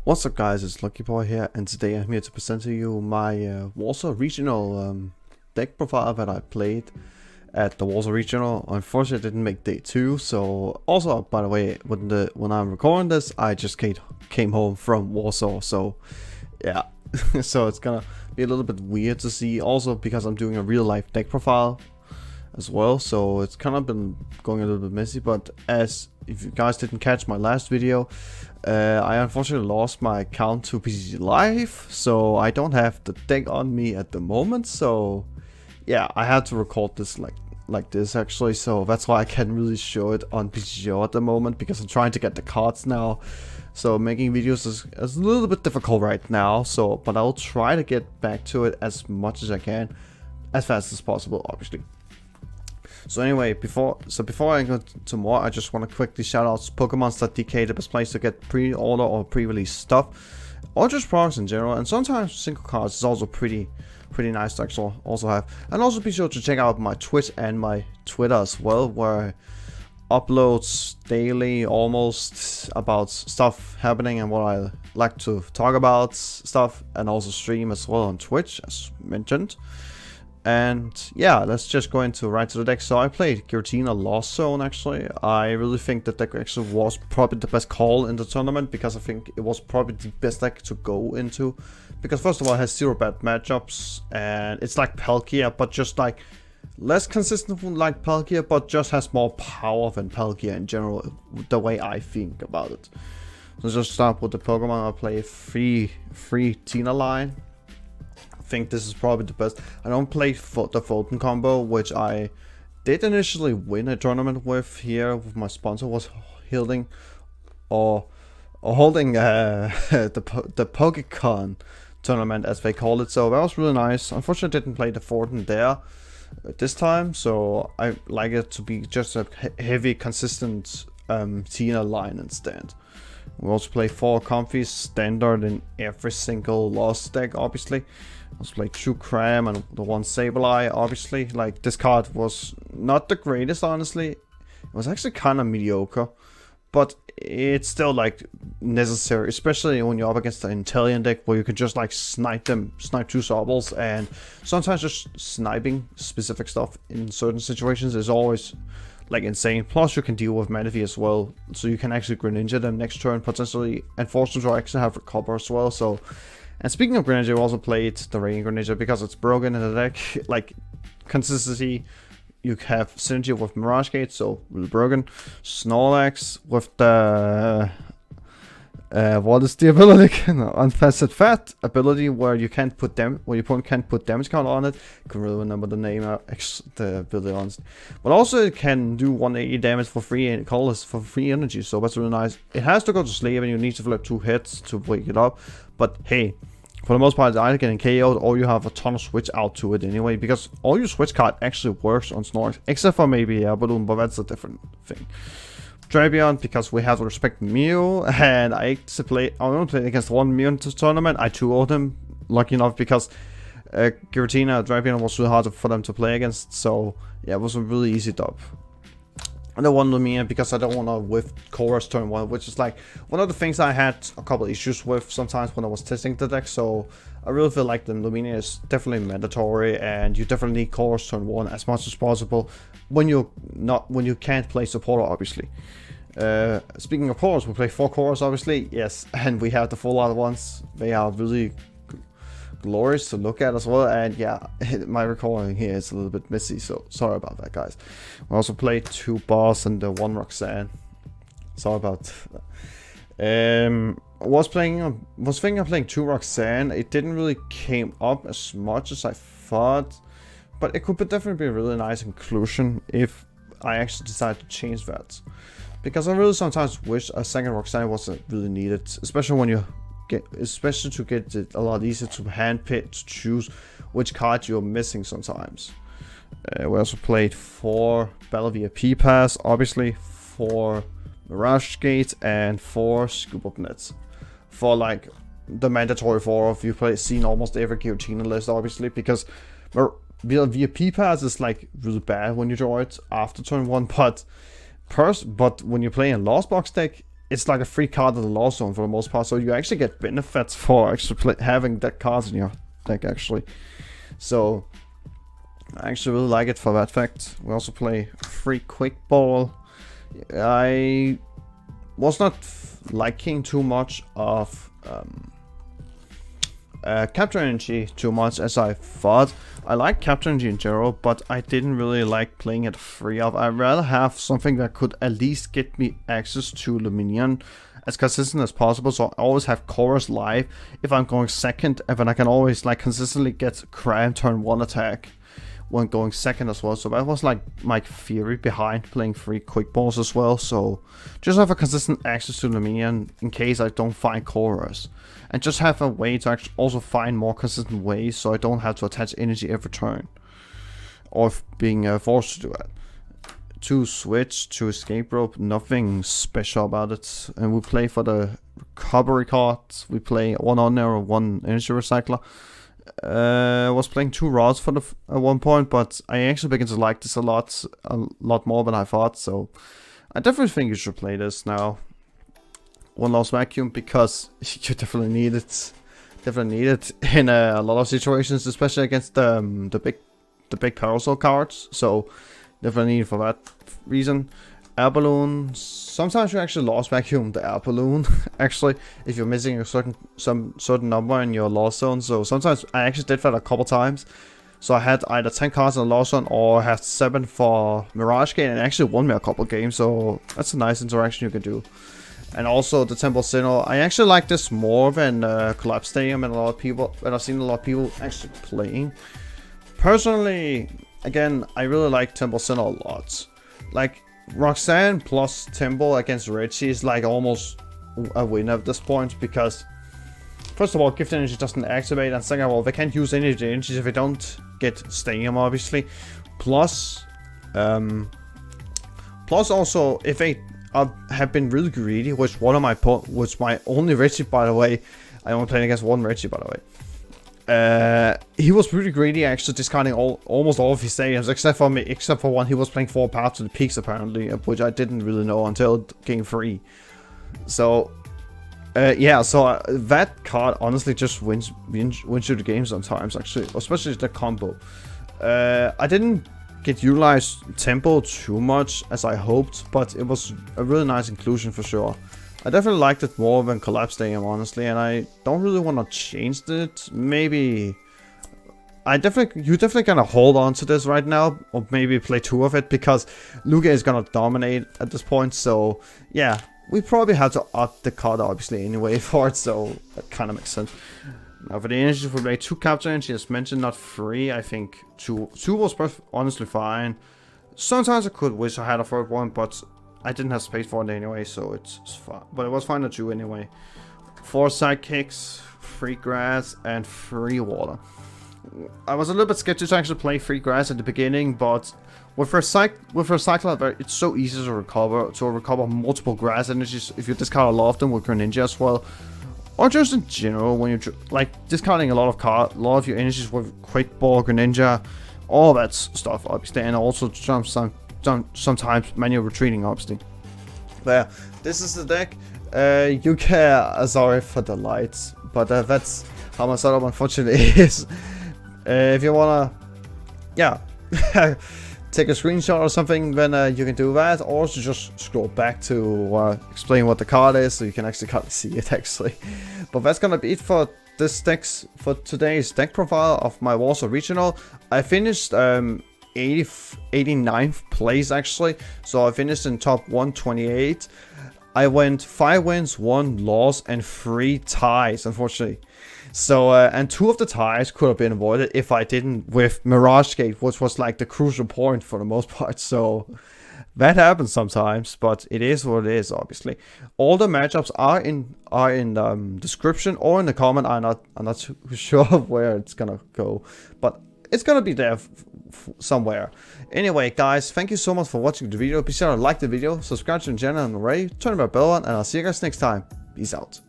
What's up guys, it's LuckyBoy here, and today I'm here to present to you my Warsaw Regional deck profile that I played at the Warsaw Regional. Unfortunately I didn't make day 2, so also by the way, when I'm recording this, I just came home from Warsaw, so yeah. So it's gonna be a little bit weird to see, also because I'm doing a real life deck profile as well, so it's kind of been going a little bit messy. But as if you guys didn't catch my last video, I unfortunately lost my account to PCG Live, so I don't have the deck on me at the moment. So yeah, I had to record this like this actually, so that's why I can't really show it on PCG at the moment, because I'm trying to get the cards now. So making videos is a little bit difficult right now, so but I'll try to get back to it as much as I can, as fast as possible, obviously. So anyway, before I go to more, I just want to quickly shout out pokemons.dk, the best place to get pre-order or pre-release stuff, or just products in general, and sometimes single cards is also pretty nice to actually also have. And also be sure to check out my Twitch and my Twitter as well, where I upload daily almost about stuff happening and what I like to talk about stuff, and also stream as well on Twitch as mentioned. And yeah, let's just go into right to the deck. So I played Giratina Warsaw actually. I really think that deck actually was probably the best call in the tournament, because I think it was probably the best deck to go into. Because first of all, it has 0 bad matchups, and it's like Palkia, but just like less consistent like Palkia, but just has more power than Palkia in general, the way I think about it. So just start with the Pokemon. I play free Tina line. I think this is probably the best. I don't play the Fulton combo, which I did initially win a tournament with here. With my sponsor was holding the Pokecon tournament, as they call it. So that was really nice. Unfortunately, I didn't play the Fulton there this time, so I like it to be just a heavy, consistent Tina line instead. We also play 4 comfy standard in every single lost deck, obviously. Also play 2 Cram and the 1 Sableye, obviously. Like, this card was not the greatest, honestly. It was actually kind of mediocre, but it's still like necessary, especially when you're up against the Inteleon deck, where you can just like snipe 2 Sobbles, and sometimes just sniping specific stuff in certain situations is always like insane. Plus you can deal with Manaphy as well, so you can actually Greninja them next turn potentially, and force them to actually have recover as well. So, and speaking of Greninja, we also played the Raging Greninja because it's broken in the deck. Like consistency, you have synergy with Mirage Gate, so really broken. Snorlax with the what is the ability? Unfettered Fat ability, where you can't put where your opponent can't put damage count on it. Can't really remember the name of the ability on it. But also it can do 180 damage for free and colorless for free energy, so that's really nice. It has to go to sleep and you need to flip 2 hits to wake it up. But hey, for the most part, it's either getting KO'd or you have a ton of switch out to it anyway, because all your switch card actually works on Snorlax, except for maybe Air Balloon, but that's a different thing. Drapion, because we have to respect Mew, and I only played against 1 Mew in this tournament. I 2-0'd him, lucky enough, because Giratina Drapion was really hard for them to play against, so yeah, it was a really easy dub. And I won Lumina because I don't want to whiff Chorus turn 1, which is like one of the things I had a couple issues with sometimes when I was testing the deck. So I really feel like the Lumina is definitely mandatory, and you definitely need Chorus turn 1 as much as possible when you can't play supporter, obviously. Speaking of Chorus, we play 4 Chorus, obviously, yes, and we have the full out ones. They are really glorious to look at as well, and yeah, my recording here is a little bit messy, so sorry about that, guys. We also played 2 Boss and the 1 Roxanne. Sorry about that. Was thinking of playing 2 Roxanne. It didn't really came up as much as I thought, but it could definitely be a really nice inclusion if I actually decide to change that, because I really sometimes wish a second Roxanne wasn't really needed, especially when you to get it a lot easier to handpick, to choose which card you're missing sometimes. We also played 4 Battle VIP Pass, obviously, 4 Mirage Gate, and 4 Scoop Up Nets. For like the mandatory 4 of you seen almost every Giratina list, obviously, because VIP Pass is like really bad when you draw it after turn 1, but when you play in Lost Box deck, it's like a free card in the Lost Zone for the most part, so you actually get benefits for actually having that cards in your deck actually. So I actually really like it for that fact. We also play free Quick Ball. I was not liking too much of Capture Energy too much as I thought. I like Capture Energy in general, but I didn't really like playing it free up. I'd rather have something that could at least get me access to Luminion as consistent as possible, so I always have Chorus live if I'm going second, and then I can always like consistently get Cram turn 1 attack when going second as well. So that was like my theory behind playing free Quick Balls as well. So just have a consistent access to Luminion in case I don't find Chorus, and just have a way to actually also find more consistent ways so I don't have to attach energy every turn, or being forced to do that. 2 switch, 2 escape rope, nothing special about it. And we play for the recovery cards. We play 1 on there, 1 energy recycler. I was playing 2 rods for the at one point, but I actually begin to like this a lot more than I thought. So I definitely think you should play this now. 1 Lost Vacuum, because you definitely need it. Definitely need it in a lot of situations, especially against the big parasol cards. So definitely need it for that reason. Air balloon. Sometimes you actually Lost Vacuum the air balloon. Actually, if you're missing a certain number in your Lost Zone. So sometimes I actually did that a couple times. So I had either 10 cards in the Lost Zone, or I had 7 for Mirage Gate, and actually won me a couple games. So that's a nice interaction you can do. And also the Temple Sinnoh. I actually like this more than Collapse Stadium, and I've seen a lot of people actually playing. Personally, again, I really like Temple Sinnoh a lot. Like Roxanne plus Temple against Regis is like almost a win at this point, because first of all, Gift Energy doesn't activate, and second of all, they can't use any energies if they don't get Stadium, obviously. Plus also, if they have been really greedy, which was my only Reggie, by the way. I only played against 1 Reggie, by the way. He was pretty greedy, actually discarding almost all of his stadiums, except for one. He was playing 4 paths to the peaks apparently, which I didn't really know until game 3. So yeah, so that card honestly just wins you the game sometimes, actually, especially the combo. I didn't get utilized Tempo too much as I hoped, but it was a really nice inclusion for sure. I definitely liked it more than Collapse Stadium, honestly, and I don't really want to change it. Maybe you definitely gonna hold on to this right now, or maybe play 2 of it, because Lugia is gonna dominate at this point. So yeah, we probably have to up the card obviously anyway for it, so that kind of makes sense. Now for the energy, we play 2 Capture Energy as mentioned, not 3. I think 2 was honestly fine. Sometimes I could wish I had a 3rd one, but I didn't have space for it anyway, so it's fine. But it was fine to 2 anyway. 4 Sidekicks, free grass, and free water. I was a little bit skeptical to actually play free grass at the beginning, but with Recycler, it's so easy to recover multiple grass energies if you discard a lot of them with Greninja as well. Or just in general, when you're like discarding a lot of your energies with Quick Ball, Greninja, all that stuff, obviously, and also sometimes manual retreating, obviously. But yeah, this is the deck. You care, sorry for the lights, but that's how my setup unfortunately is. If you wanna, yeah, take a screenshot or something, then you can do that, or just scroll back to explain what the card is, so you can actually kind of see it actually. But that's gonna be it for for today's deck profile of my Warsaw Regional. I finished 89th place actually, so I finished in top 128. I went 5 wins, 1 loss, and 3 ties, unfortunately. So, and 2 of the ties could have been avoided if I didn't with Mirage Gate, which was like the crucial point for the most part. So, that happens sometimes, but it is what it is, obviously. All the matchups are in description or in the comment. I'm not too sure where it's gonna go, but it's gonna be there somewhere. Anyway, guys, thank you so much for watching the video. Be sure to like the video, subscribe to the channel, and turn the bell on, and I'll see you guys next time. Peace out.